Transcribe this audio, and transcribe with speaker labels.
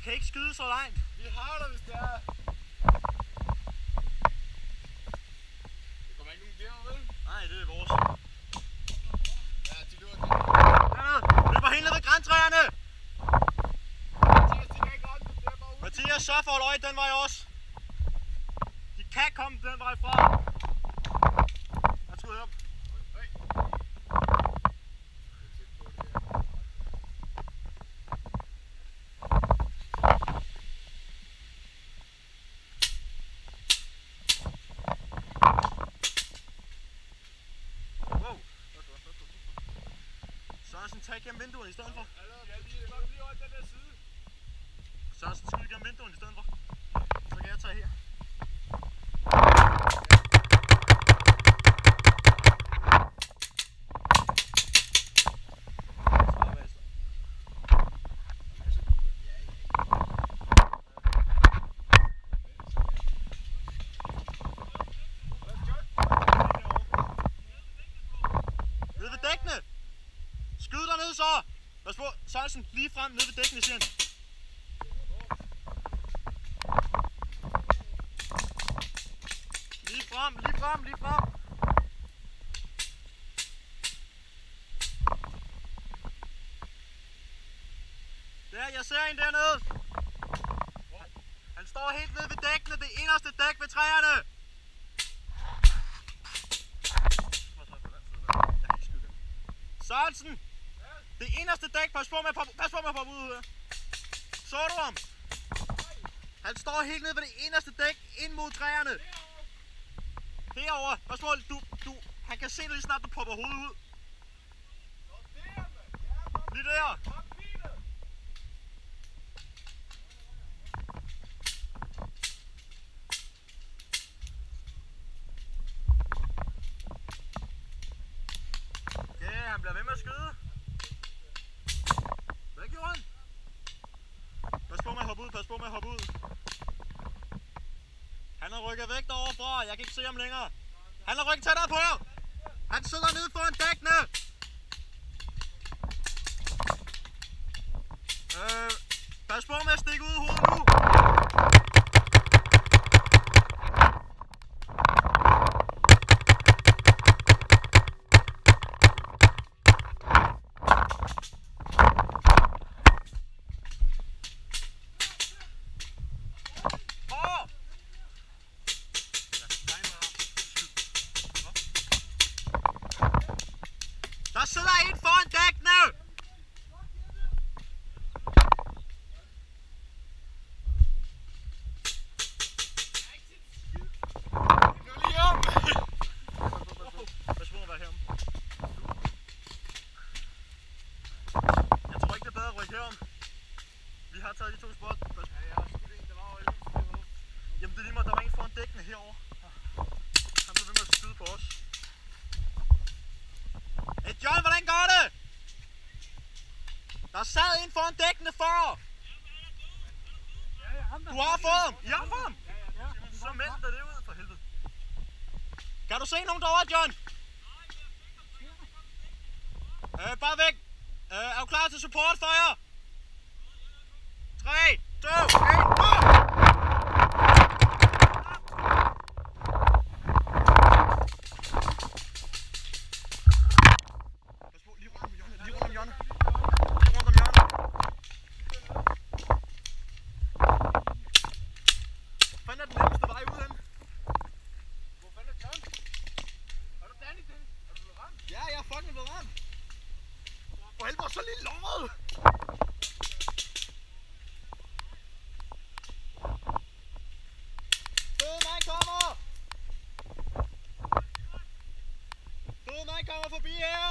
Speaker 1: kan ikke skyde så langt.
Speaker 2: Vi har det, hvis det er. Det kommer ikke nogen derovre, vel?
Speaker 1: Nej, det er vores.
Speaker 2: Ja, de løber til.
Speaker 1: Dernede! Løber helt ned ved grantræerne!
Speaker 2: Mathias, de kan ikke ramme det, det er bare ude.
Speaker 1: Mathias, sørg for at holde øje den vej også. De kan komme den vej fra. Jeg tror op. Sørensen, tag gennem vinduerne i stedet for. Sørensen, skyd gennem vinduerne i stedet for. Så kan jeg tage her. Nede ved dækkene! Skyd dernede så! Pas på, Sørensen, lige frem nede ved dækkene, siger han. Lige frem, lige frem, lige frem! Der, jeg ser en dernede! Han står helt nede ved dækkene, det eneste dæk ved træerne! Sørensen! Det eneste dæk, pas på med at poppe ud her. Så du ham? Han står helt nede ved det eneste dæk ind mod træerne. Herovre. Pas på, han kan se det lige snart, du popper hovedet ud. Lige der. Ja, han bliver ved med at skyde. Hvad gjorde han? Pas på med at hoppe ud, pas på med at hoppe ud. Han er rykket væk derovre fra, jeg kan ikke se ham længere. Han er rykket tættere på! Han sidder nede foran dækkene! Pas på med at stikke ud i hovedet nu! Der sidder en foran dækkene! Pas på at være herom. Jeg tror ikke det er bedre at rykke herom. Vi har taget de to spot. Jamen det er lige meget, der var en foran dækkene herovre. Han blev ved med at skyde på os. Hey John, hvordan går det? Der sad en foran dækkene for! Du har fået ham! I har fået ham! Så meld dig det ud for helvede. Kan du se nogen derovre, John? Bare væk! Er du klar til support for jer? 3, 2, 1, gå! Ja, jeg er fucking blevet ramt. For helvede, så lille låret. Døde mand kommer. Døde mand kommer forbi her.